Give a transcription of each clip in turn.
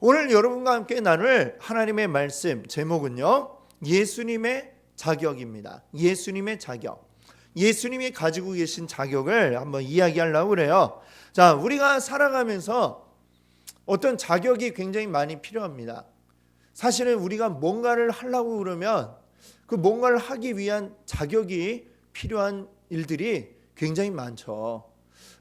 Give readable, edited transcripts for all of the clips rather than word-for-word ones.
오늘 여러분과 함께 나눌 하나님의 말씀 제목은요, 예수님의 자격입니다. 예수님의 자격. 예수님이 가지고 계신 자격을 한번 이야기하려고 그래요. 자, 우리가 살아가면서 어떤 자격이 굉장히 많이 필요합니다. 사실은 우리가 뭔가를 하려고 그러면 그 뭔가를 하기 위한 자격이 필요한 일들이 굉장히 많죠.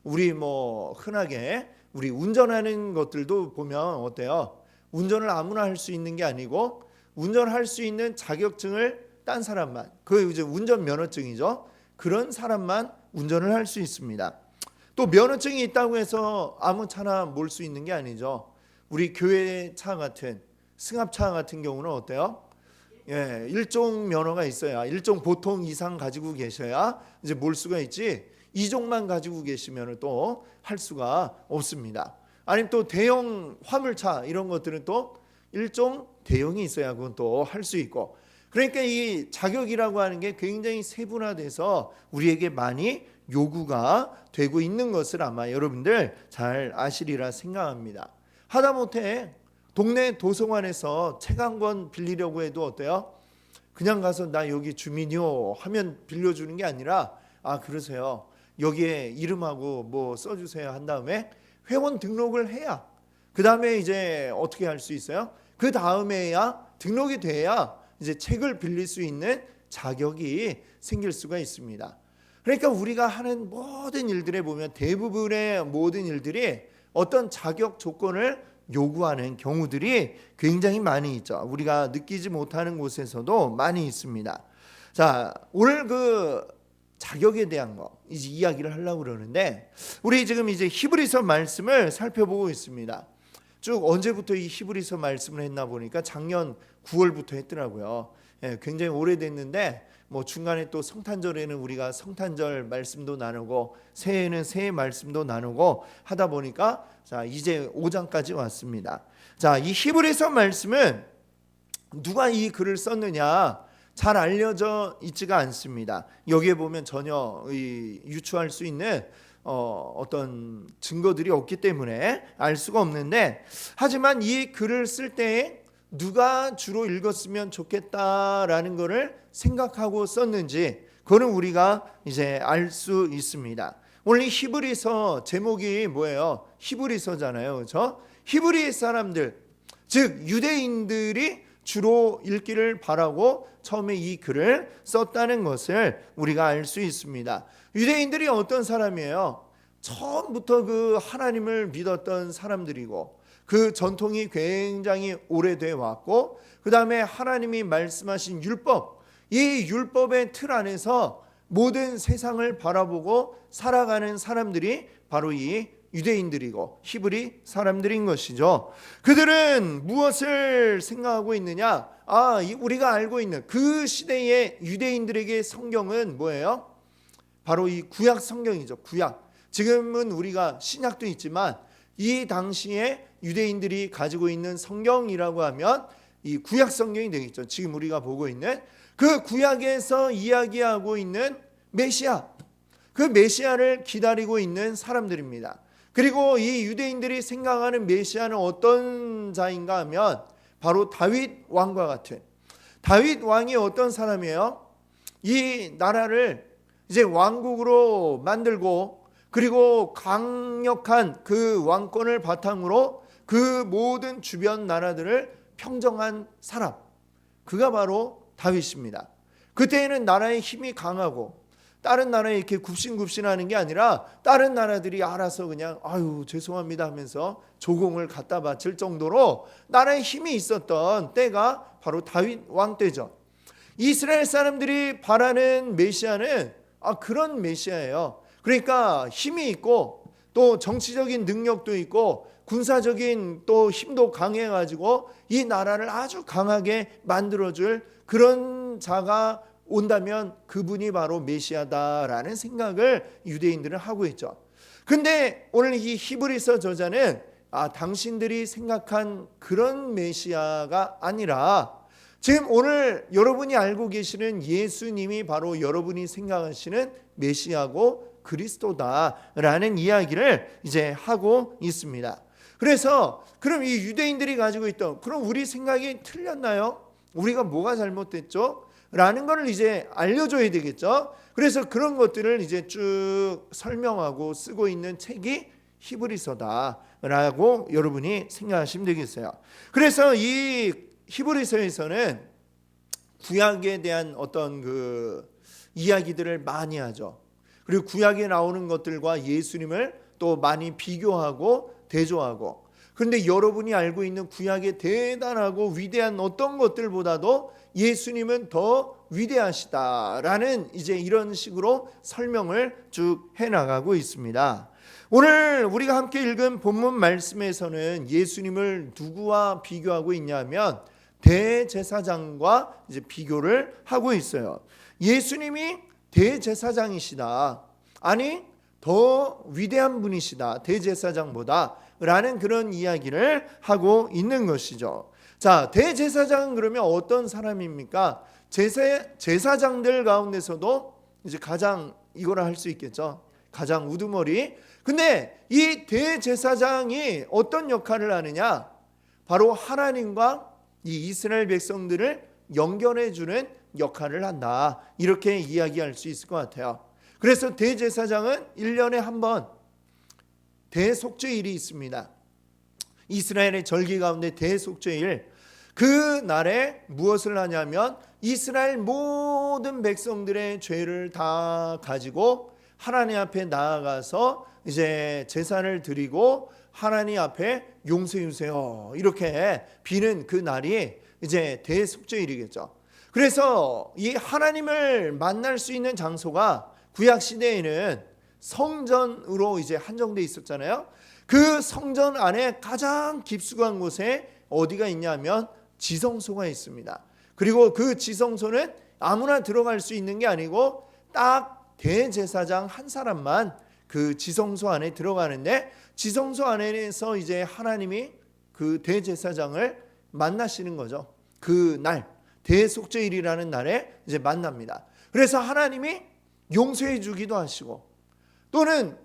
우리 흔하게 우리 운전하는 것들도 보면 어때요? 운전을 아무나 할 수 있는 게 아니고 운전할 수 있는 자격증을 딴 사람만, 그 이제 운전 면허증이죠. 그런 사람만 운전을 할 수 있습니다. 또 면허증이 있다고 해서 아무 차나 몰 수 있는 게 아니죠. 우리 교회 차 같은 승합차 같은 경우는 어때요? 일종 면허가 있어야, 일종 보통 이상 가지고 계셔야 이제 몰 수가 있지, 2종만 가지고 계시면 또 할 수가 없습니다. 아니면 또 대형 화물차 이런 것들은 또 일종 대형이 있어야 그건 또 할 수 있고, 그러니까 이 자격이라고 하는 게 굉장히 세분화돼서 우리에게 많이 요구가 되고 있는 것을 아마 여러분들 잘 아시리라 생각합니다. 하다못해 동네 도서관에서 책 한 권 빌리려고 해도 어때요? 그냥 가서 나 여기 주민이요 하면 빌려주는 게 아니라, 그러세요, 여기에 이름하고 뭐 써주세요 한 다음에 회원 등록을 해야, 그 다음에 이제 어떻게 할 수 있어요? 그 다음에야 등록이 돼야 이제 책을 빌릴 수 있는 자격이 생길 수가 있습니다. 그러니까 우리가 하는 모든 일들에 보면 대부분의 모든 일들이 어떤 자격 조건을 요구하는 경우들이 굉장히 많이 있죠. 우리가 느끼지 못하는 곳에서도 많이 있습니다. 자, 오늘 그 자격에 대한 거 이제 이야기를 하려고 그러는데, 우리 지금 이제 히브리서 말씀을 살펴보고 있습니다. 쭉 언제부터 이 히브리서 말씀을 했나 보니까 작년 9월부터 했더라고요. 굉장히 오래됐는데 중간에 또 성탄절에는 우리가 성탄절 말씀도 나누고 새해에는 새해 말씀도 나누고 하다 보니까 자, 이제 5장까지 왔습니다. 자, 이 히브리서 말씀은 누가 이 글을 썼느냐 잘 알려져 있지가 않습니다. 여기에 보면 전혀 유추할 수 있는 어떤 증거들이 없기 때문에 알 수가 없는데, 하지만 이 글을 쓸 때 누가 주로 읽었으면 좋겠다라는 것을 생각하고 썼는지 그거는 우리가 이제 알 수 있습니다. 오늘 이 히브리서 제목이 뭐예요? 히브리서잖아요, 그렇죠? 히브리 사람들, 즉 유대인들이 주로 읽기를 바라고 처음에 이 글을 썼다는 것을 우리가 알 수 있습니다. 유대인들이 어떤 사람이에요? 처음부터 그 하나님을 믿었던 사람들이고, 그 전통이 굉장히 오래돼 왔고, 그 다음에 하나님이 말씀하신 율법, 이 율법의 틀 안에서 모든 세상을 바라보고 살아가는 사람들이 바로 이 유대인들이고 히브리 사람들인 것이죠. 그들은 무엇을 생각하고 있느냐? 우리가 알고 있는 그 시대의 유대인들에게 성경은 뭐예요? 바로 이 구약 성경이죠. 구약. 지금은 우리가 신약도 있지만 이 당시에 유대인들이 가지고 있는 성경이라고 하면 이 구약 성경이 되겠죠. 지금 우리가 보고 있는 그 구약에서 이야기하고 있는 메시아, 그 메시아를 기다리고 있는 사람들입니다. 그리고 이 유대인들이 생각하는 메시아는 어떤 자인가 하면 바로 다윗 왕과 같은, 다윗 왕이 어떤 사람이에요? 이 나라를 이제 왕국으로 만들고, 그리고 강력한 그 왕권을 바탕으로 그 모든 주변 나라들을 평정한 사람, 그가 바로 다윗입니다. 그때에는 나라의 힘이 강하고 다른 나라에 이렇게 굽신굽신하는 게 아니라 다른 나라들이 알아서 그냥 죄송합니다 하면서 조공을 갖다 바칠 정도로 나라의 힘이 있었던 때가 바로 다윗 왕 때죠. 이스라엘 사람들이 바라는 메시아는 그런 메시아예요. 그러니까 힘이 있고 또 정치적인 능력도 있고 군사적인 또 힘도 강해가지고 이 나라를 아주 강하게 만들어줄 그런 자가 온다면 그분이 바로 메시아다라는 생각을 유대인들은 하고 있죠. 근데 오늘 이 히브리서 저자는 당신들이 생각한 그런 메시아가 아니라 지금 오늘 여러분이 알고 계시는 예수님이 바로 여러분이 생각하시는 메시아고 그리스도다라는 이야기를 이제 하고 있습니다. 그래서 그럼 이 유대인들이 가지고 있던, 그럼 우리 생각이 틀렸나요? 우리가 뭐가 잘못됐죠? 라는 걸 이제 알려줘야 되겠죠. 그래서 그런 것들을 이제 쭉 설명하고 쓰고 있는 책이 히브리서다라고 여러분이 생각하시면 되겠어요. 그래서 이 히브리서에서는 구약에 대한 어떤 그 이야기들을 많이 하죠. 그리고 구약에 나오는 것들과 예수님을 또 많이 비교하고 대조하고, 그런데 여러분이 알고 있는 구약의 대단하고 위대한 어떤 것들보다도 예수님은 더 위대하시다라는 이제 이런 식으로 설명을 쭉 해나가고 있습니다. 오늘 우리가 함께 읽은 본문 말씀에서는 예수님을 누구와 비교하고 있냐면 대제사장과 이제 비교를 하고 있어요. 예수님이 대제사장이시다, 아니 더 위대한 분이시다 대제사장보다 라는 그런 이야기를 하고 있는 것이죠. 자, 대제사장은 그러면 어떤 사람입니까? 제사장들 가운데서도 이제 가장 이거라 할 수 있겠죠. 가장 우두머리. 근데 이 대제사장이 어떤 역할을 하느냐? 바로 하나님과 이 이스라엘 백성들을 연결해 주는 역할을 한다, 이렇게 이야기할 수 있을 것 같아요. 그래서 대제사장은 1년에 한 번 대속죄일이 있습니다. 이스라엘의 절기 가운데 대속죄일, 그 날에 무엇을 하냐면 이스라엘 모든 백성들의 죄를 다 가지고 하나님 앞에 나아가서 이제 제사를 드리고 하나님 앞에 용서해 주세요 이렇게 비는 그 날이 이제 대속죄일이겠죠. 그래서 이 하나님을 만날 수 있는 장소가 구약 시대에는 성전으로 이제 한정돼 있었잖아요. 그 성전 안에 가장 깊숙한 곳에 어디가 있냐면 지성소가 있습니다. 그리고 그 지성소는 아무나 들어갈 수 있는 게 아니고 딱 대제사장 한 사람만 그 지성소 안에 들어가는데, 지성소 안에서 이제 하나님이 그 대제사장을 만나시는 거죠. 그 날 대속죄일이라는 날에 이제 만납니다. 그래서 하나님이 용서해 주기도 하시고 또는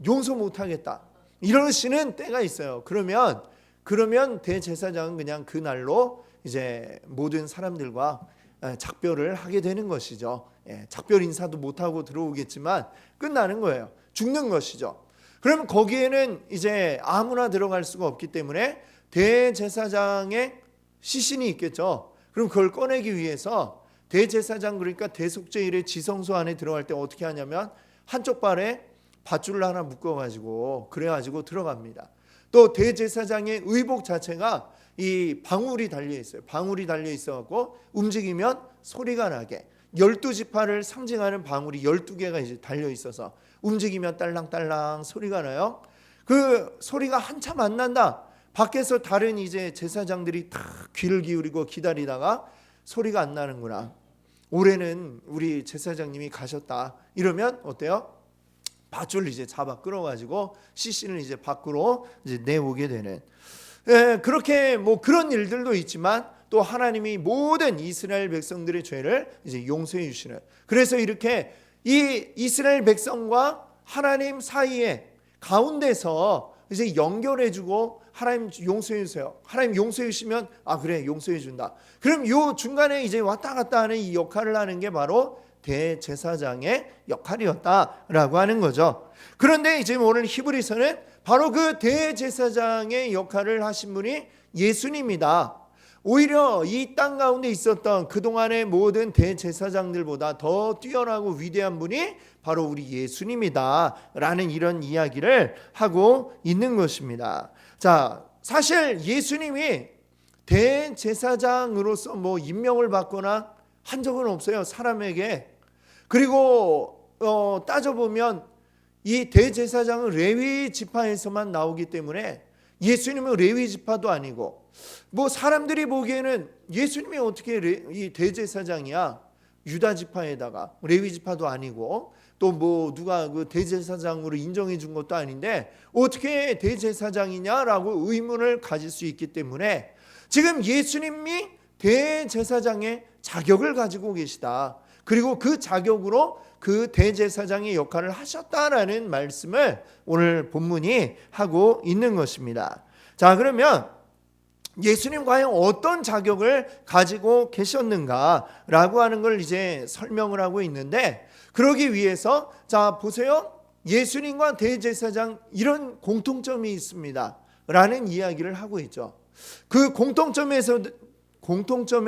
용서 못하겠다 이러시는 때가 있어요. 그러면 대제사장은 그냥 그 날로 이제 모든 사람들과 작별을 하게 되는 것이죠. 작별 인사도 못하고 들어오겠지만 끝나는 거예요. 죽는 것이죠. 그럼 거기에는 이제 아무나 들어갈 수가 없기 때문에 대제사장의 시신이 있겠죠. 그럼 그걸 꺼내기 위해서 대제사장, 그러니까 대속죄일의 지성소 안에 들어갈 때 어떻게 하냐면 한쪽 발에 밧줄을 하나 묶어가지고 그래가지고 들어갑니다. 또 대제사장의 의복 자체가 이 방울이 달려 있어요. 방울이 달려 있어갖고 움직이면 소리가 나게, 12지파를 상징하는 방울이 12개가 이제 달려 있어서 움직이면 딸랑딸랑 소리가 나요. 그 소리가 한참 안 난다. 밖에서 다른 이제 제사장들이 다 귀를 기울이고 기다리다가 소리가 안 나는구나, 올해는 우리 제사장님이 가셨다, 이러면 어때요? 밧줄 이제 잡아 끌어가지고 시신을 이제 밖으로 이제 내오게 되는, 그렇게 뭐 그런 일들도 있지만 또 하나님이 모든 이스라엘 백성들의 죄를 이제 용서해 주시는, 그래서 이렇게 이 이스라엘 백성과 하나님 사이에 가운데서 이제 연결해주고 하나님 용서해 주세요. 하나님 용서해 주시면 그래 용서해 준다. 그럼 요 중간에 이제 왔다 갔다 하는 이 역할을 하는 게 바로 대제사장의 역할이었다라고 하는 거죠. 그런데 이제 오늘 히브리서는 바로 그 대제사장의 역할을 하신 분이 예수님이다. 오히려 이 땅 가운데 있었던 그동안의 모든 대제사장들보다 더 뛰어나고 위대한 분이 바로 우리 예수님이다 라는 이런 이야기를 하고 있는 것입니다. 자, 사실 예수님이 대제사장으로서 뭐 임명을 받거나 한 적은 없어요, 사람에게. 그리고 따져보면 이 대제사장은 레위 지파에서만 나오기 때문에 예수님은 레위 지파도 아니고, 뭐 사람들이 보기에는 예수님이 어떻게 이 대제사장이야, 유다 지파에다가 레위 지파도 아니고 또 뭐 누가 그 대제사장으로 인정해 준 것도 아닌데 어떻게 대제사장이냐라고 의문을 가질 수 있기 때문에 지금 예수님이 대제사장의 자격을 가지고 계시다, 그리고 그 자격으로 그 대제사장의 역할을 하셨다라는 말씀을 오늘 본문이 하고 있는 것입니다. 자, 그러면 예수님 과연 어떤 자격을 가지고 계셨는가라고 하는 걸 이제 설명을 하고 있는데, 그러기 위해서 자 보세요. 예수님과 대제사장 이런 공통점이 있습니다 라는 이야기를 하고 있죠. 그 공통점에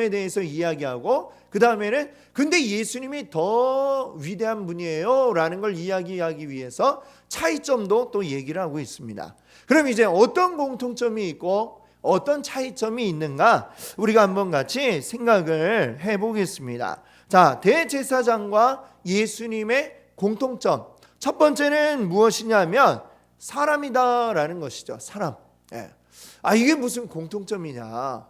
대해서 이야기하고, 그 다음에는 근데 예수님이 더 위대한 분이에요 라는 걸 이야기하기 위해서 차이점도 또 얘기를 하고 있습니다. 그럼 이제 어떤 공통점이 있고 어떤 차이점이 있는가 우리가 한번 같이 생각을 해보겠습니다. 자, 대제사장과 예수님의 공통점, 첫 번째는 무엇이냐면 사람이다라는 것이죠. 사람. 이게 무슨 공통점이냐.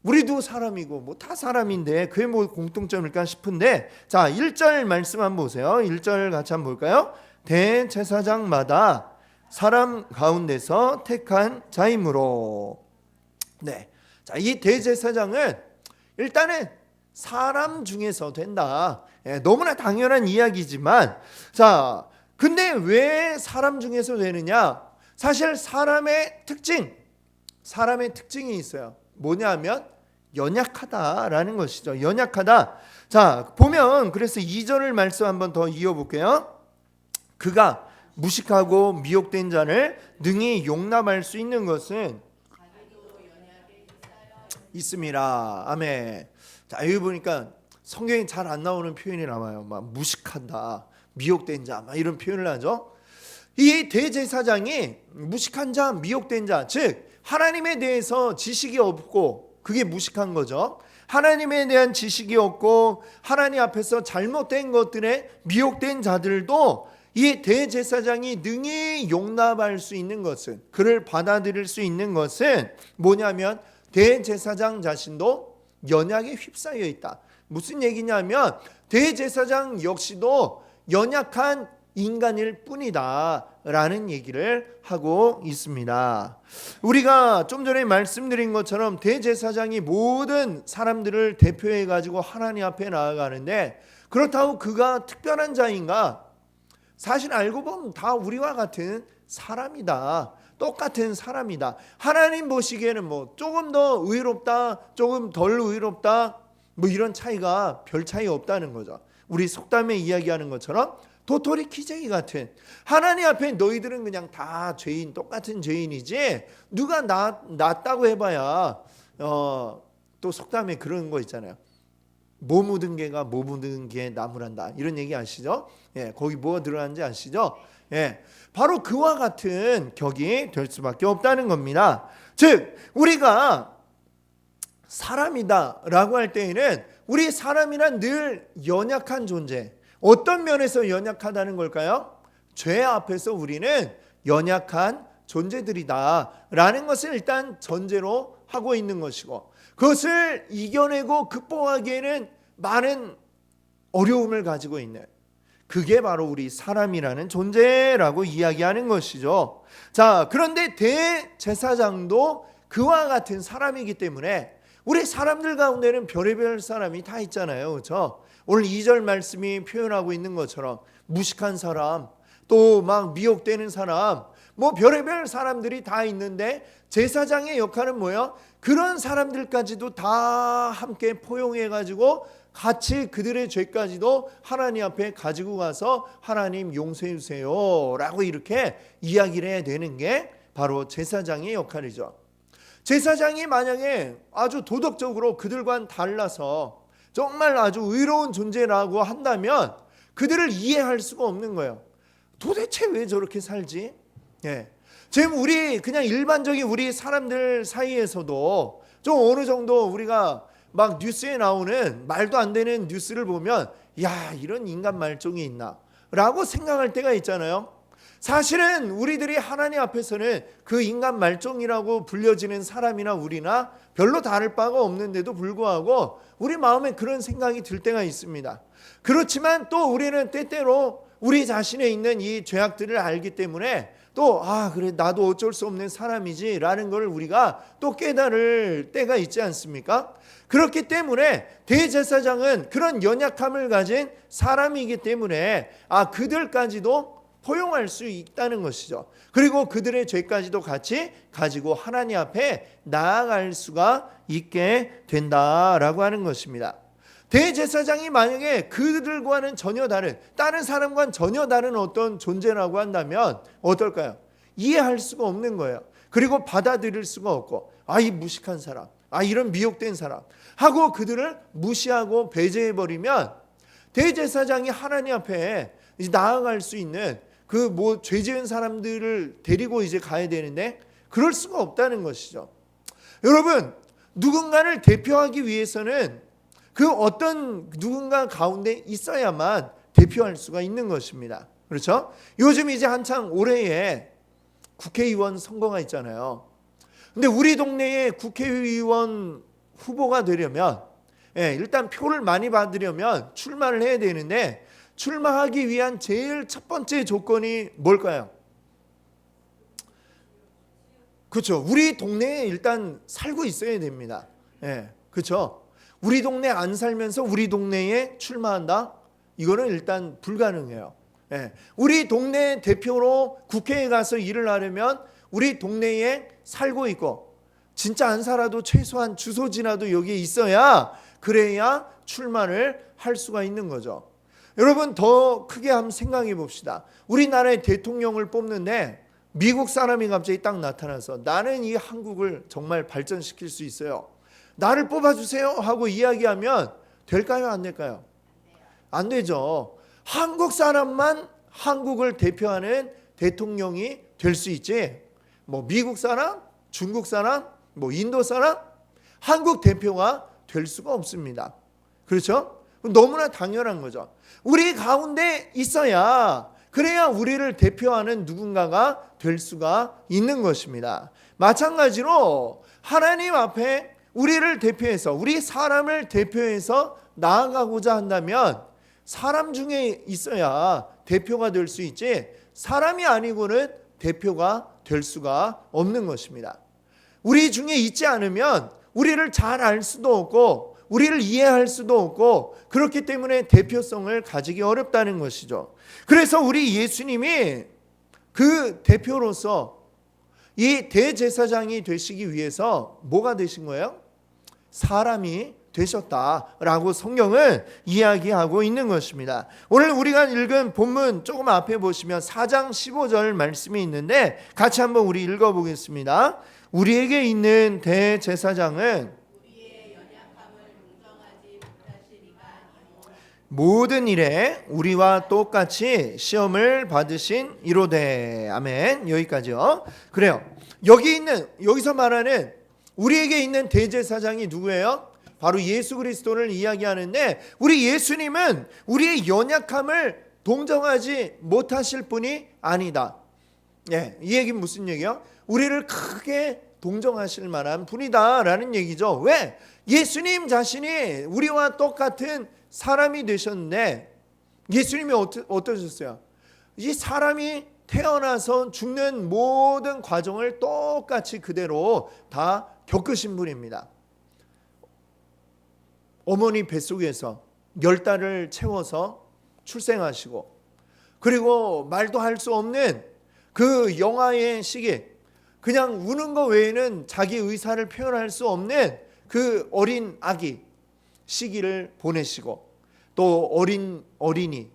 우리도 사람이고 뭐 다 사람인데 그게 뭐 공통점일까 싶은데, 자 1절 말씀 한번 보세요. 1절 같이 한번 볼까요? 대제사장마다 사람 가운데서 택한 자이므로. 네. 자, 이 대제사장은 일단은 사람 중에서 된다. 너무나 당연한 이야기지만, 자, 근데 왜 사람 중에서 되느냐? 사실 사람의 특징이 있어요. 뭐냐면 연약하다라는 것이죠. 연약하다. 자, 보면 그래서 2절을 말씀 한번 더 이어볼게요. 그가 무식하고 미혹된 자를 능히 용납할 수 있는 것은 있습니다. 아멘. 자, 여기 보니까 성경에 잘 안 나오는 표현이 나와요. 막 무식하다, 미혹된 자, 막 이런 표현을 하죠. 이 대제사장이 무식한 자, 미혹된 자, 즉 하나님에 대해서 지식이 없고, 그게 무식한 거죠. 하나님에 대한 지식이 없고 하나님 앞에서 잘못된 것들에 미혹된 자들도 이 대제사장이 능히 용납할 수 있는 것은, 그를 받아들일 수 있는 것은 뭐냐면 대제사장 자신도 연약에 휩싸여 있다. 무슨 얘기냐면 대제사장 역시도 연약한 인간일 뿐이다 라는 얘기를 하고 있습니다. 우리가 좀 전에 말씀드린 것처럼 대제사장이 모든 사람들을 대표해 가지고 하나님 앞에 나아가는데, 그렇다고 그가 특별한 자인가? 사실 알고 보면 다 우리와 같은 사람이다. 똑같은 사람이다. 하나님 보시기에는 뭐 조금 더 의롭다, 조금 덜 의롭다, 뭐 이런 차이가 별 차이 없다는 거죠. 우리 속담에 이야기하는 것처럼 도토리 키재기 같은, 하나님 앞에 너희들은 그냥 다 죄인, 똑같은 죄인이지 누가 낫다고 해봐야 또 속담에 그런 거 있잖아요. 뭐 묻은 개가 뭐 묻은 개 나무란다, 이런 얘기 아시죠? 거기 뭐가 들어가는지 아시죠? 바로 그와 같은 격이 될 수밖에 없다는 겁니다. 즉 우리가 사람이다 라고 할 때에는 우리 사람이란 늘 연약한 존재. 어떤 면에서 연약하다는 걸까요? 죄 앞에서 우리는 연약한 존재들이다 라는 것을 일단 전제로 하고 있는 것이고, 그것을 이겨내고 극복하기에는 많은 어려움을 가지고 있는, 그게 바로 우리 사람이라는 존재라고 이야기하는 것이죠. 자, 그런데 대제사장도 그와 같은 사람이기 때문에 우리 사람들 가운데는 별의별 사람이 다 있잖아요. 그렇죠? 오늘 2절 말씀이 표현하고 있는 것처럼 무식한 사람, 또 막 미혹되는 사람, 뭐 별의별 사람들이 다 있는데 제사장의 역할은 뭐예요? 그런 사람들까지도 다 함께 포용해 가지고 같이 그들의 죄까지도 하나님 앞에 가지고 가서 하나님 용서해 주세요 라고 이렇게 이야기를 해야 되는 게 바로 제사장의 역할이죠. 제사장이 만약에 아주 도덕적으로 그들과는 달라서 정말 아주 의로운 존재라고 한다면 그들을 이해할 수가 없는 거예요. 도대체 왜 저렇게 살지? 지금 우리 그냥 일반적인 우리 사람들 사이에서도 좀 어느 정도 우리가 막 뉴스에 나오는 말도 안 되는 뉴스를 보면 야, 이런 인간 말종이 있나 라고 생각할 때가 있잖아요. 사실은 우리들이 하나님 앞에서는 그 인간 말종이라고 불려지는 사람이나 우리나 별로 다를 바가 없는데도 불구하고 우리 마음에 그런 생각이 들 때가 있습니다. 그렇지만 또 우리는 때때로 우리 자신에 있는 이 죄악들을 알기 때문에 또 그래 나도 어쩔 수 없는 사람이지 라는 걸 우리가 또 깨달을 때가 있지 않습니까? 그렇기 때문에 대제사장은 그런 연약함을 가진 사람이기 때문에 그들까지도 포용할 수 있다는 것이죠. 그리고 그들의 죄까지도 같이 가지고 하나님 앞에 나아갈 수가 있게 된다라고 하는 것입니다. 대제사장이 만약에 그들과는 전혀 다른 사람과는 전혀 다른 어떤 존재라고 한다면 어떨까요? 이해할 수가 없는 거예요. 그리고 받아들일 수가 없고, 이 무식한 사람, 이런 미혹된 사람 하고 그들을 무시하고 배제해버리면 대제사장이 하나님 앞에 나아갈 수 있는 그 죄 지은 사람들을 데리고 이제 가야 되는데 그럴 수가 없다는 것이죠. 여러분, 누군가를 대표하기 위해서는 그 어떤 누군가 가운데 있어야만 대표할 수가 있는 것입니다. 그렇죠? 요즘 이제 한창 올해에 국회의원 선거가 있잖아요. 근데 우리 동네에 국회의원 후보가 되려면 일단 표를 많이 받으려면 출마를 해야 되는데 출마하기 위한 제일 첫 번째 조건이 뭘까요? 그렇죠. 우리 동네에 일단 살고 있어야 됩니다. 그렇죠. 우리 동네 안 살면서 우리 동네에 출마한다? 이거는 일단 불가능해요. 우리 동네 대표로 국회에 가서 일을 하려면 우리 동네에 살고 있고 진짜 안 살아도 최소한 주소지라도 여기에 있어야 그래야 출마를 할 수가 있는 거죠. 여러분, 더 크게 한번 생각해 봅시다. 우리나라의 대통령을 뽑는데 미국 사람이 갑자기 딱 나타나서 나는 이 한국을 정말 발전시킬 수 있어요, 나를 뽑아주세요 하고 이야기하면 될까요? 안 될까요? 안 되죠. 한국 사람만 한국을 대표하는 대통령이 될 수 있지, 미국 사람, 중국 사람, 인도 사람, 한국 대표가 될 수가 없습니다. 그렇죠? 너무나 당연한 거죠. 우리 가운데 있어야 그래야 우리를 대표하는 누군가가 될 수가 있는 것입니다. 마찬가지로 하나님 앞에 우리를 대표해서 우리 사람을 대표해서 나아가고자 한다면 사람 중에 있어야 대표가 될 수 있지 사람이 아니고는 대표가 될 수가 없는 것입니다. 우리 중에 있지 않으면 우리를 잘 알 수도 없고 우리를 이해할 수도 없고 그렇기 때문에 대표성을 가지기 어렵다는 것이죠. 그래서 우리 예수님이 그 대표로서 이 대제사장이 되시기 위해서 뭐가 되신 거예요? 사람이 되셨다라고 성경은 이야기하고 있는 것입니다. 오늘 우리가 읽은 본문 조금 앞에 보시면 4장 15절 말씀이 있는데 같이 한번 우리 읽어보겠습니다. 우리에게 있는 대제사장은 모든 일에 우리와 똑같이 시험을 받으신 이로되. 아멘. 여기까지요. 그래요. 여기서 말하는 우리에게 있는 대제사장이 누구예요? 바로 예수 그리스도를 이야기하는데 우리 예수님은 우리의 연약함을 동정하지 못하실 분이 아니다. 이 얘기는 무슨 얘기예요? 우리를 크게 동정하실 만한 분이다라는 얘기죠. 왜? 예수님 자신이 우리와 똑같은 사람이 되셨는데 예수님이 어떠셨어요? 이 사람이 태어나서 죽는 모든 과정을 똑같이 그대로 다 겪으신 분입니다. 어머니 뱃속에서 10달을 채워서 출생하시고 그리고 말도 할 수 없는 그 영아의 시기, 그냥 우는 거 외에는 자기 의사를 표현할 수 없는 그 어린 아기 시기를 보내시고 또 어린이,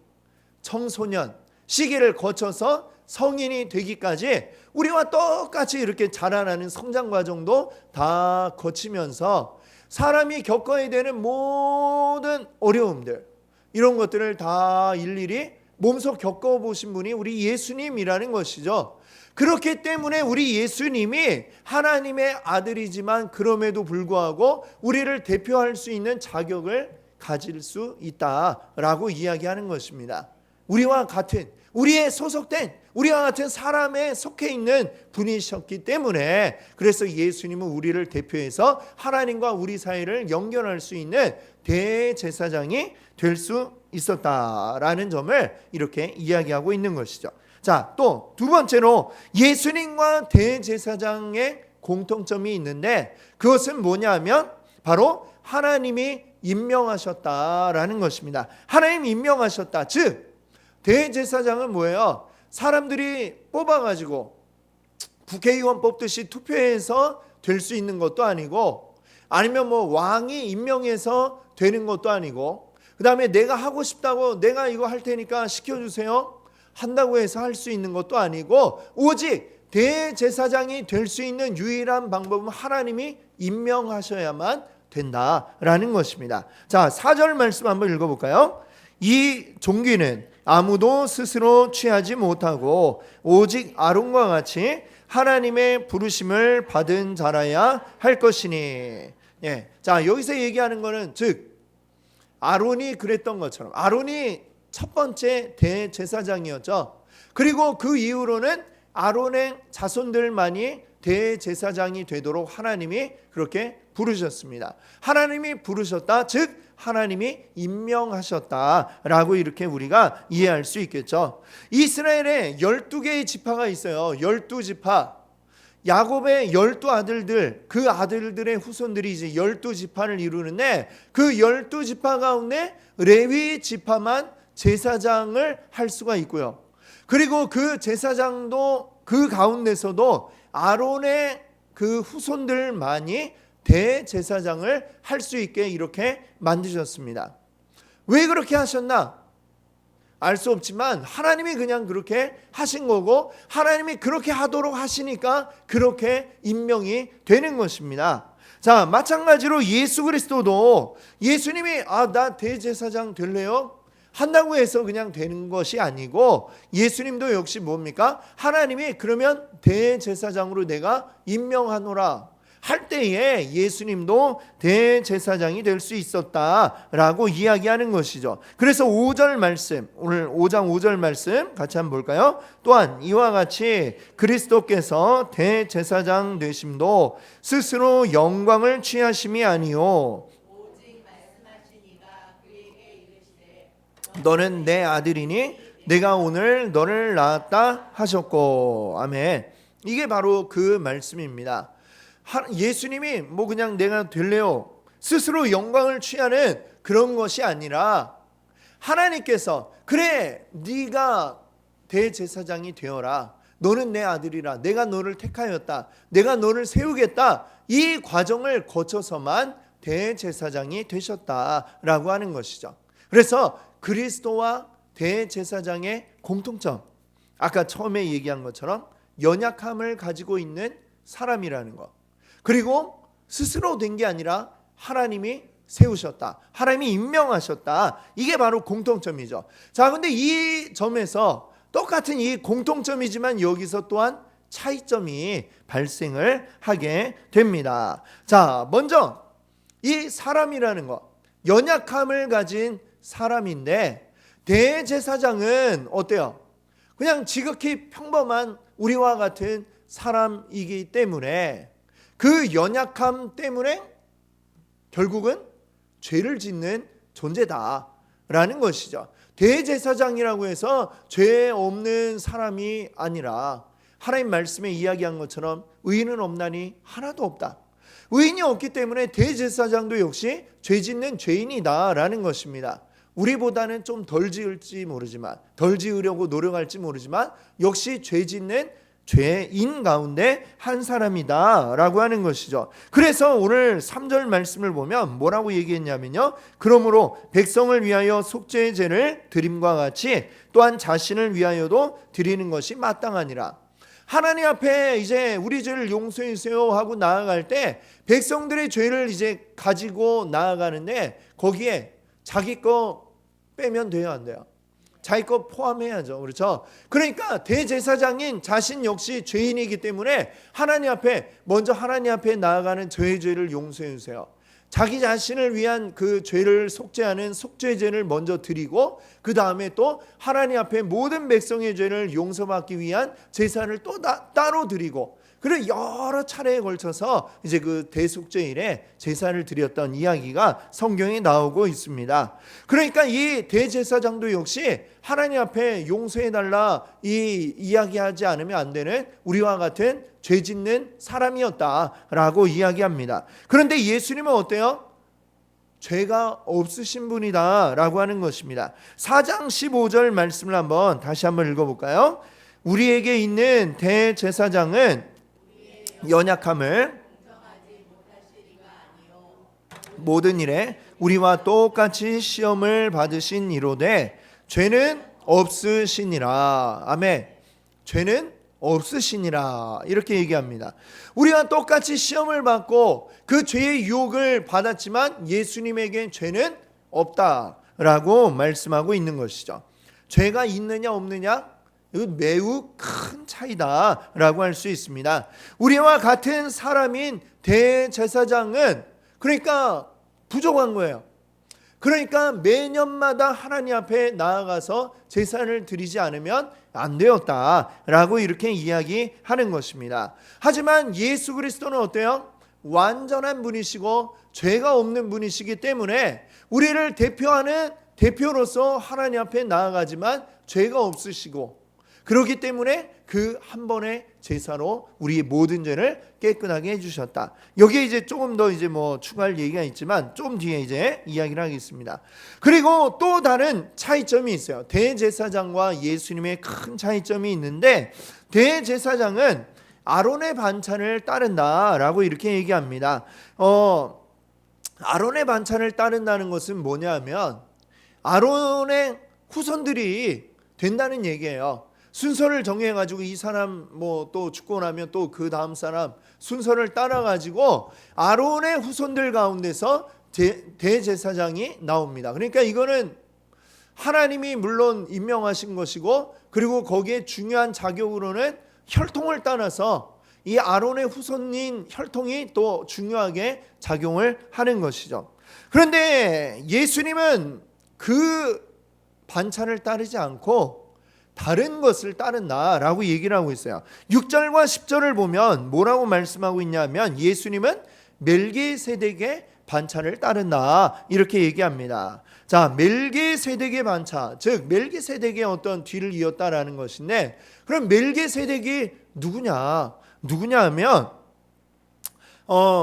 청소년 시기를 거쳐서 성인이 되기까지 우리와 똑같이 이렇게 자라나는 성장 과정도 다 거치면서 사람이 겪어야 되는 모든 어려움들 이런 것들을 다 일일이 몸소 겪어보신 분이 우리 예수님이라는 것이죠. 그렇기 때문에 우리 예수님이 하나님의 아들이지만 그럼에도 불구하고 우리를 대표할 수 있는 자격을 가질 수 있다라고 이야기하는 것입니다. 우리와 같은 우리의 소속된 우리와 같은 사람에 속해 있는 분이셨기 때문에 그래서 예수님은 우리를 대표해서 하나님과 우리 사이를 연결할 수 있는 대제사장이 될 수 있었다라는 점을 이렇게 이야기하고 있는 것이죠. 자, 또 두 번째로 예수님과 대제사장의 공통점이 있는데 그것은 뭐냐면 바로 하나님이 임명하셨다라는 것입니다. 하나님 임명하셨다. 즉 대제사장은 뭐예요? 사람들이 뽑아가지고 국회의원 뽑듯이 투표해서 될 수 있는 것도 아니고, 아니면 뭐 왕이 임명해서 되는 것도 아니고, 그 다음에 내가 하고 싶다고 내가 이거 할 테니까 시켜주세요 한다고 해서 할 수 있는 것도 아니고, 오직 대제사장이 될 수 있는 유일한 방법은 하나님이 임명하셔야만 된다라는 것입니다. 자, 4절 말씀 한번 읽어볼까요? 이 종기는 아무도 스스로 취하지 못하고 오직 아론과 같이 하나님의 부르심을 받은 자라야 할 것이니. 예. 자, 여기서 얘기하는 거는 즉 아론이 그랬던 것처럼, 아론이 첫 번째 대제사장이었죠. 그리고 그 이후로는 아론의 자손들만이 대제사장이 되도록 하나님이 그렇게 부르셨습니다. 하나님이 부르셨다, 즉 하나님이 임명하셨다라고 이렇게 우리가 이해할 수 있겠죠. 이스라엘에 12개의 지파가 있어요. 12지파. 야곱의 12아들들, 그 아들들의 후손들이 이제 12지파를 이루는데, 그 12지파 가운데 레위 지파만 제사장을 할 수가 있고요. 그리고 그 제사장도 그 가운데서도 아론의 그 후손들만이 대제사장을 할 수 있게 이렇게 만드셨습니다. 왜 그렇게 하셨나? 알 수 없지만 하나님이 그냥 그렇게 하신 거고, 하나님이 그렇게 하도록 하시니까 그렇게 임명이 되는 것입니다. 자, 마찬가지로 예수 그리스도도 예수님이 나 대제사장 될래요? 한다고 해서 그냥 되는 것이 아니고, 예수님도 역시 뭡니까? 하나님이 그러면 대제사장으로 내가 임명하노라 할 때에 예수님도 대제사장이 될 수 있었다라고 이야기하는 것이죠. 그래서 5절 말씀, 오늘 5장 5절 말씀 같이 한번 볼까요? 또한 이와 같이 그리스도께서 대제사장 되심도 스스로 영광을 취하심이 아니요 너는 내 아들이니 내가 오늘 너를 낳았다 하셨고. 아멘. 이게 바로 그 말씀입니다. 예수님이 뭐 그냥 내가 될래요 스스로 영광을 취하는 그런 것이 아니라, 하나님께서 그래 네가 대제사장이 되어라, 너는 내 아들이라, 내가 너를 택하였다, 내가 너를 세우겠다, 이 과정을 거쳐서만 대제사장이 되셨다라고 하는 것이죠. 그래서 그리스도와 대제사장의 공통점, 아까 처음에 얘기한 것처럼 연약함을 가지고 있는 사람이라는 것, 그리고 스스로 된 게 아니라 하나님이 세우셨다, 하나님이 임명하셨다, 이게 바로 공통점이죠. 자, 근데 이 점에서 똑같은 이 공통점이지만 여기서 또한 차이점이 발생을 하게 됩니다. 자, 먼저 이 사람이라는 것, 연약함을 가진 사람인데, 대제사장은 어때요? 그냥 지극히 평범한 우리와 같은 사람이기 때문에 그 연약함 때문에 결국은 죄를 짓는 존재다라는 것이죠. 대제사장이라고 해서 죄 없는 사람이 아니라, 하나님 말씀에 이야기한 것처럼 의인은 없나니 하나도 없다. 의인이 없기 때문에 대제사장도 역시 죄 짓는 죄인이다라는 것입니다. 우리보다는 좀 덜 지을지 모르지만, 덜 지으려고 노력할지 모르지만 역시 죄 짓는 죄인 가운데 한 사람이다라고 하는 것이죠. 그래서 오늘 3절 말씀을 보면 뭐라고 얘기했냐면요, 그러므로 백성을 위하여 속죄의 제를 드림과 같이 또한 자신을 위하여도 드리는 것이 마땅하니라. 하나님 앞에 이제 우리 죄를 용서해 주세요 하고 나아갈 때 백성들의 죄를 이제 가지고 나아가는데, 거기에 자기 거 빼면 돼요, 안 돼요? 자기 거 포함해야죠. 그렇죠? 그러니까 대제사장인 자신 역시 죄인이기 때문에 하나님 앞에, 먼저 하나님 앞에 나아가는 저의 죄를 용서해 주세요, 자기 자신을 위한 그 죄를 속죄하는 속죄제를 먼저 드리고, 그 다음에 또 하나님 앞에 모든 백성의 죄를 용서받기 위한 제사를 또 따로 드리고, 그리고 여러 차례에 걸쳐서 이제 그 대속죄일에 제사를 드렸던 이야기가 성경에 나오고 있습니다. 그러니까 이 대제사장도 역시 하나님 앞에 용서해달라 이 이야기하지 않으면 안 되는 우리와 같은 죄 짓는 사람이었다라고 이야기합니다. 그런데 예수님은 어때요? 죄가 없으신 분이다 라고 하는 것입니다. 4장 15절 말씀을 다시 한번 읽어볼까요? 우리에게 있는 대제사장은 연약함을 모든 일에 우리와 똑같이 시험을 받으신 이로되 죄는 없으시니라. 아멘. 죄는 없으시니라. 이렇게 얘기합니다. 우리와 똑같이 시험을 받고 그 죄의 유혹을 받았지만 예수님에겐 죄는 없다라고 말씀하고 있는 것이죠. 죄가 있느냐 없느냐? 이거 매우 큰 차이다라고 할 수 있습니다. 우리와 같은 사람인 대제사장은 그러니까 부족한 거예요. 그러니까 매년마다 하나님 앞에 나아가서 제사를 드리지 않으면 안 되었다라고 이렇게 이야기하는 것입니다. 하지만 예수 그리스도는 어때요? 완전한 분이시고 죄가 없는 분이시기 때문에 우리를 대표하는 대표로서 하나님 앞에 나아가지만 죄가 없으시고 그렇기 때문에 그 한 번의 제사로 우리의 모든 죄를 깨끗하게 해주셨다. 여기에 이제 조금 더 이제 뭐 추가할 얘기가 있지만 좀 뒤에 이제 이야기를 하겠습니다. 그리고 또 다른 차이점이 있어요. 대제사장과 예수님의 큰 차이점이 있는데 대제사장은 아론의 반찬을 따른다라고 이렇게 얘기합니다. 아론의 반찬을 따른다는 것은 뭐냐면 아론의 후손들이 된다는 얘기예요. 순서를 정해가지고 이 사람 뭐 또 죽고 나면 또 그 다음 사람 순서를 따라가지고 아론의 후손들 가운데서 대제사장이 나옵니다. 그러니까 이거는 하나님이 물론 임명하신 것이고 그리고 거기에 중요한 자격으로는 혈통을 따라서 이 아론의 후손인 혈통이 또 중요하게 작용을 하는 것이죠. 그런데 예수님은 그 반찬을 따르지 않고 다른 것을 따른다라고 얘기를 하고 있어요. 6절과 10절을 보면 뭐라고 말씀하고 있냐면 예수님은 멜기세덱의 반찬을 따른다 이렇게 얘기합니다. 자, 멜기세덱의 반찬, 즉 멜기세덱의 어떤 뒤를 이었다라는 것인데 그럼 멜기세덱이 누구냐 하면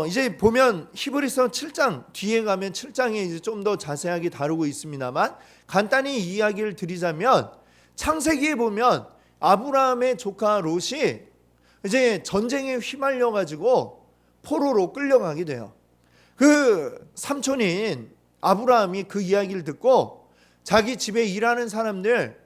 이제 보면 히브리서 7장 뒤에 가면 7장에 이제 좀 더 자세하게 다루고 있습니다만 간단히 이야기를 드리자면 창세기에 보면 아브라함의 조카 롯이 이제 전쟁에 휘말려 가지고 포로로 끌려가게 돼요. 그 삼촌인 아브라함이 그 이야기를 듣고 자기 집에 일하는 사람들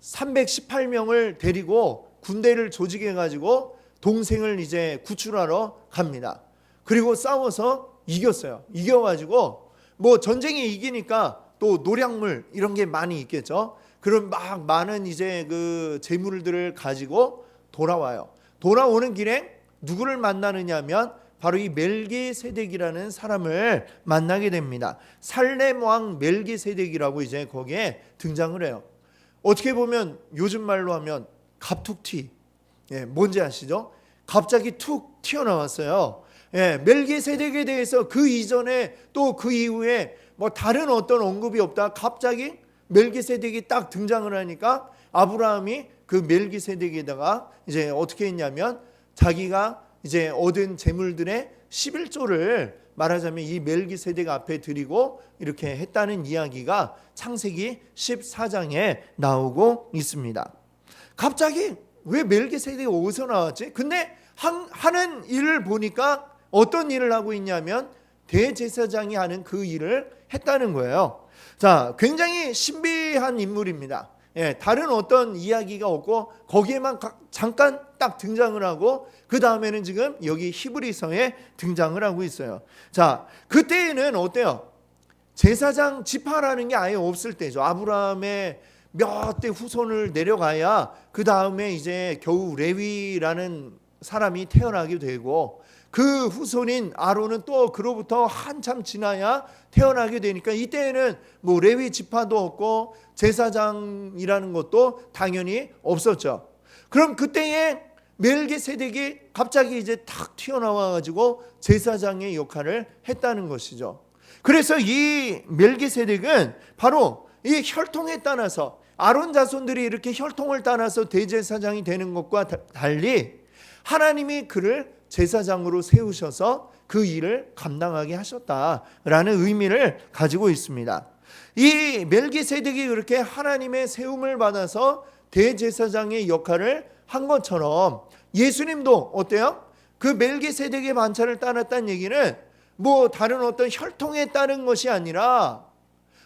318명을 데리고 군대를 조직해 가지고 동생을 이제 구출하러 갑니다. 그리고 싸워서 이겼어요. 이겨가지고 뭐 전쟁에 이기니까 또 노량물 이런 게 많이 있겠죠. 그런 막 많은 이제 그 재물들을 가지고 돌아와요. 돌아오는 길에 누구를 만나느냐면 바로 이 멜기세덱이라는 사람을 만나게 됩니다. 살렘 왕 멜기세덱이라고 이제 거기에 등장을 해요. 어떻게 보면 요즘 말로 하면 갑툭튀. 예, 뭔지 아시죠? 갑자기 툭 튀어나왔어요. 예, 멜기세덱에 대해서 그 이전에 또 그 이후에 뭐 다른 어떤 언급이 없다. 갑자기 멜기세덱이 딱 등장을 하니까 아브라함이 그 멜기세덱에다가 이제 어떻게 했냐면 자기가 이제 얻은 재물들의 11조를 말하자면 이 멜기세덱 앞에 드리고 이렇게 했다는 이야기가 창세기 14장에 나오고 있습니다. 갑자기 왜 멜기세덱이 어디서 나왔지? 근데 하는 일을 보니까 어떤 일을 하고 있냐면 대제사장이 하는 그 일을 했다는 거예요. 자, 굉장히 신비한 인물입니다. 예, 다른 어떤 이야기가 없고 거기에만 잠깐 딱 등장을 하고 그 다음에는 지금 여기 히브리서에 등장을 하고 있어요. 자, 그때에는 어때요? 제사장 지파라는 게 아예 없을 때죠. 아브라함의 몇 대 후손을 내려가야 그 다음에 이제 겨우 레위라는 사람이 태어나게 되고 그 후손인 아론은 또 그로부터 한참 지나야 태어나게 되니까 이때에는 뭐 레위 지파도 없고 제사장이라는 것도 당연히 없었죠. 그럼 그때에 멜기세덱이 갑자기 이제 탁 튀어나와 가지고 제사장의 역할을 했다는 것이죠. 그래서 이 멜기세덱은 바로 이 혈통에 따라서 아론 자손들이 이렇게 혈통을 따라서 대제사장이 되는 것과 달리 하나님이 그를 제사장으로 세우셔서 그 일을 감당하게 하셨다라는 의미를 가지고 있습니다. 이 멜기세덱이 그렇게 하나님의 세움을 받아서 대제사장의 역할을 한 것처럼 예수님도 어때요? 그 멜기세덱의 반차를 따랐다는 얘기는 뭐 다른 어떤 혈통에 따른 것이 아니라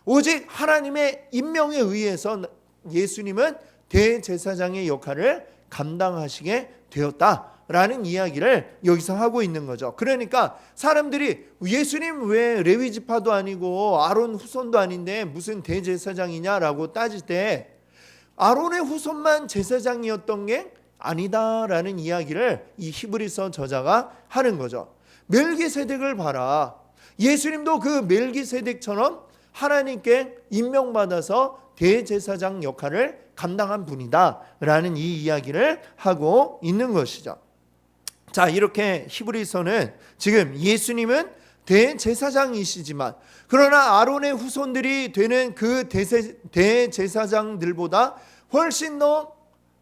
오직 하나님의 임명에 의해서 예수님은 대제사장의 역할을 감당하시게 되었다라는 이야기를 여기서 하고 있는 거죠. 그러니까 사람들이 예수님 왜 레위 지파도 아니고 아론 후손도 아닌데 무슨 대제사장이냐라고 따질 때 아론의 후손만 제사장이었던 게 아니다라는 이야기를 이 히브리서 저자가 하는 거죠. 멜기세덱을 봐라. 예수님도 그 멜기세덱처럼 하나님께 임명받아서 대제사장 역할을 감당한 분이다 라는 이 이야기를 하고 있는 것이죠. 자, 이렇게 히브리서는 지금 예수님은 대제사장이시지만 그러나 아론의 후손들이 되는 그 대제사장들보다 훨씬 더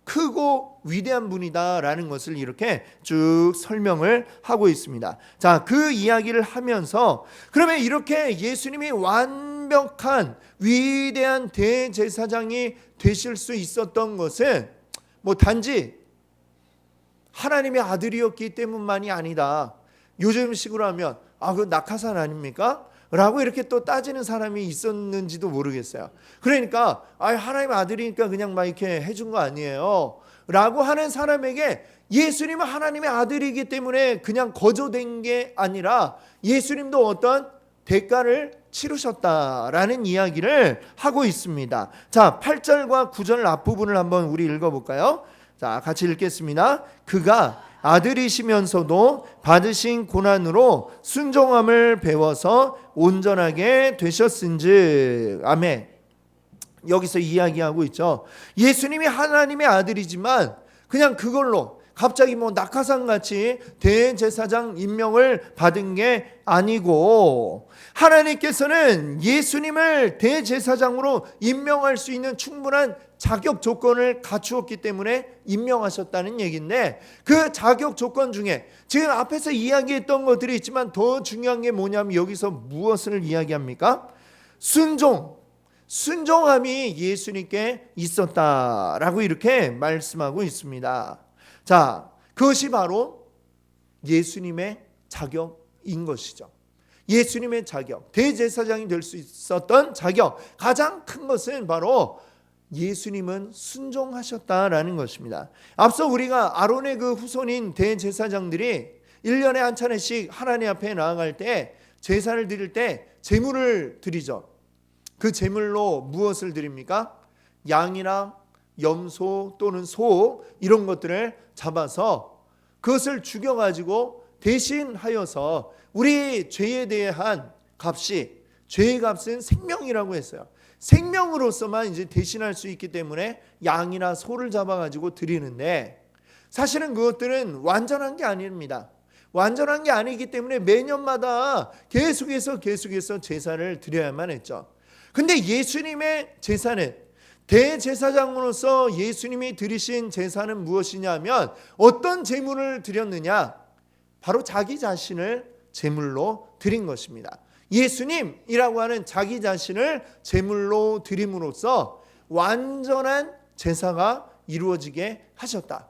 크고 위대한 분이다라는 것을 이렇게 쭉 설명을 하고 있습니다. 자, 그 이야기를 하면서 그러면 이렇게 예수님이 완벽한 위대한 대제사장이 되실 수 있었던 것은 뭐 단지 하나님의 아들이었기 때문만이 아니다. 요즘식으로 하면 그 낙하산 아닙니까? 라고 이렇게 또 따지는 사람이 있었는지도 모르겠어요. 그러니까 하나님의 아들이니까 그냥 막 이렇게 해준 거 아니에요 라고 하는 사람에게 예수님은 하나님의 아들이기 때문에 그냥 거저된 게 아니라 예수님도 어떤 대가를 치르셨다라는 이야기를 하고 있습니다. 자, 8절과 9절 앞부분을 한번 우리 읽어볼까요? 자, 같이 읽겠습니다. 그가 아들이시면서도 받으신 고난으로 순종함을 배워서 온전하게 되셨은즉. 아멘. 여기서 이야기하고 있죠. 예수님이 하나님의 아들이지만 그냥 그걸로 갑자기 뭐 낙하산같이 대제사장 임명을 받은 게 아니고 하나님께서는 예수님을 대제사장으로 임명할 수 있는 충분한 자격 조건을 갖추었기 때문에 임명하셨다는 얘기인데 그 자격 조건 중에 지금 앞에서 이야기했던 것들이 있지만 더 중요한 게 뭐냐면 여기서 무엇을 이야기합니까? 순종함이 예수님께 있었다라고 이렇게 말씀하고 있습니다. 자, 그것이 바로 예수님의 자격인 것이죠. 예수님의 자격, 대제사장이 될 수 있었던 자격, 가장 큰 것은 바로 예수님은 순종하셨다라는 것입니다. 앞서 우리가 아론의 그 후손인 대제사장들이 1년에 한 차례씩 하나님 앞에 나아갈 때 제사를 드릴 때 제물을 드리죠. 그 제물로 무엇을 드립니까? 양이나 염소 또는 소 이런 것들을 잡아서 그것을 죽여가지고 대신하여서 우리 죄에 대한 값이 죄의 값은 생명이라고 했어요. 생명으로서만 이제 대신할 수 있기 때문에 양이나 소를 잡아가지고 드리는데 사실은 그것들은 완전한 게 아닙니다. 완전한 게 아니기 때문에 매년마다 계속해서 제사를 드려야만 했죠. 근데 예수님의 제사는 대제사장으로서 예수님이 드리신 제사는 무엇이냐면 어떤 제물을 드렸느냐? 바로 자기 자신을 제물로 드린 것입니다. 예수님이라고 하는 자기 자신을 제물로 드림으로써 완전한 제사가 이루어지게 하셨다.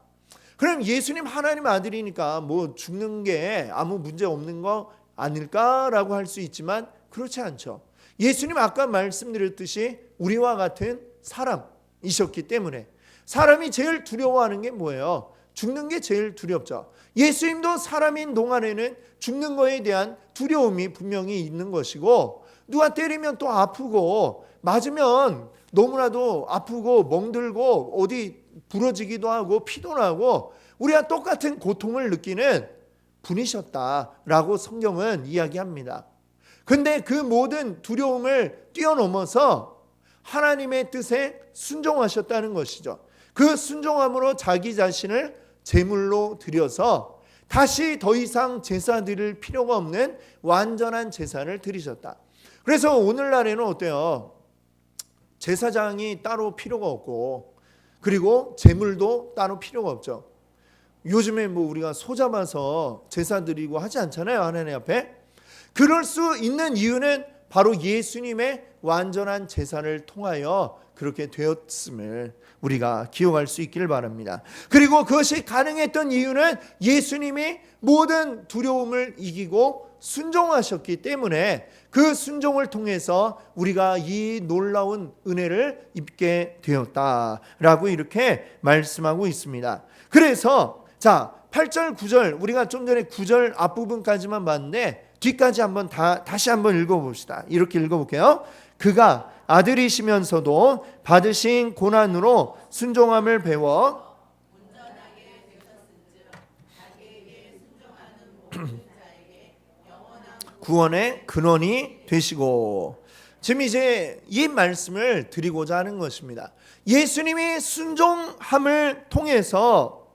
그럼 예수님 하나님 아들이니까 뭐 죽는 게 아무 문제 없는 거 아닐까라고 할 수 있지만 그렇지 않죠. 예수님 아까 말씀드렸듯이 우리와 같은 사람이셨기 때문에 사람이 제일 두려워하는 게 뭐예요? 죽는 게 제일 두렵죠. 예수님도 사람인 동안에는 죽는 거에 대한 두려움이 분명히 있는 것이고 누가 때리면 또 아프고 맞으면 너무나도 아프고 멍들고 어디 부러지기도 하고 피도 나고 우리와 똑같은 고통을 느끼는 분이셨다라고 성경은 이야기합니다. 근데 그 모든 두려움을 뛰어넘어서 하나님의 뜻에 순종하셨다는 것이죠. 그 순종함으로 자기 자신을 제물로 드려서 다시 더 이상 제사 드릴 필요가 없는 완전한 제사를 드리셨다. 그래서 오늘날에는 어때요? 제사장이 따로 필요가 없고 그리고 제물도 따로 필요가 없죠. 요즘에 뭐 우리가 소 잡아서 제사 드리고 하지 않잖아요, 하나님 앞에. 그럴 수 있는 이유는 바로 예수님의 완전한 제사를 통하여 그렇게 되었음을 우리가 기억할 수 있기를 바랍니다. 그리고 그것이 가능했던 이유는 예수님이 모든 두려움을 이기고 순종하셨기 때문에 그 순종을 통해서 우리가 이 놀라운 은혜를 입게 되었다라고 이렇게 말씀하고 있습니다. 그래서 자 8절 9절 우리가 좀 전에 9절 앞부분까지만 봤는데 뒤까지 한번 다시 한번 읽어봅시다. 이렇게 읽어볼게요. 그가 아들이시면서도 받으신 고난으로 순종함을 배워 구원의 근원이 되시고, 지금 이제 이 말씀을 드리고자 하는 것입니다. 예수님이 순종함을 통해서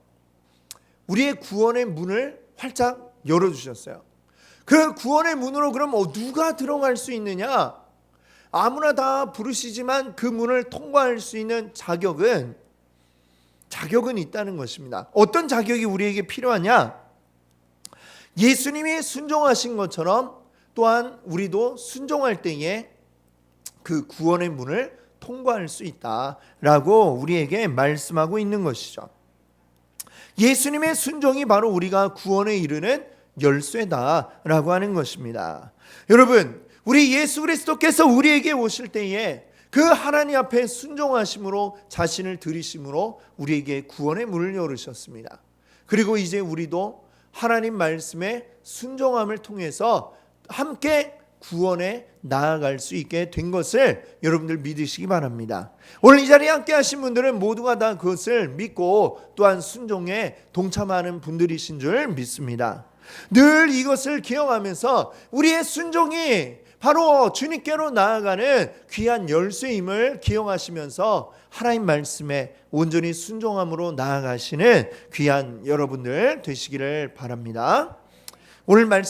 우리의 구원의 문을 활짝 열어주셨어요. 그 구원의 문으로 그럼 누가 들어갈 수 있느냐? 아무나 다 부르시지만 그 문을 통과할 수 있는 자격은 있다는 것입니다. 어떤 자격이 우리에게 필요하냐? 예수님이 순종하신 것처럼 또한 우리도 순종할 때에 그 구원의 문을 통과할 수 있다라고 우리에게 말씀하고 있는 것이죠. 예수님의 순종이 바로 우리가 구원에 이르는 열쇠다라고 하는 것입니다. 여러분, 우리 예수 그리스도께서 우리에게 오실 때에 그 하나님 앞에 순종하심으로 자신을 들이심으로 우리에게 구원의 문을 열으셨습니다. 그리고 이제 우리도 하나님 말씀에 순종함을 통해서 함께 구원에 나아갈 수 있게 된 것을 여러분들 믿으시기 바랍니다. 오늘 이 자리에 함께 하신 분들은 모두가 다 그것을 믿고 또한 순종에 동참하는 분들이신 줄 믿습니다. 늘 이것을 기억하면서 우리의 순종이 바로 주님께로 나아가는 귀한 열쇠임을 기억하시면서 하나님 말씀에 온전히 순종함으로 나아가시는 귀한 여러분들 되시기를 바랍니다. 오늘 말씀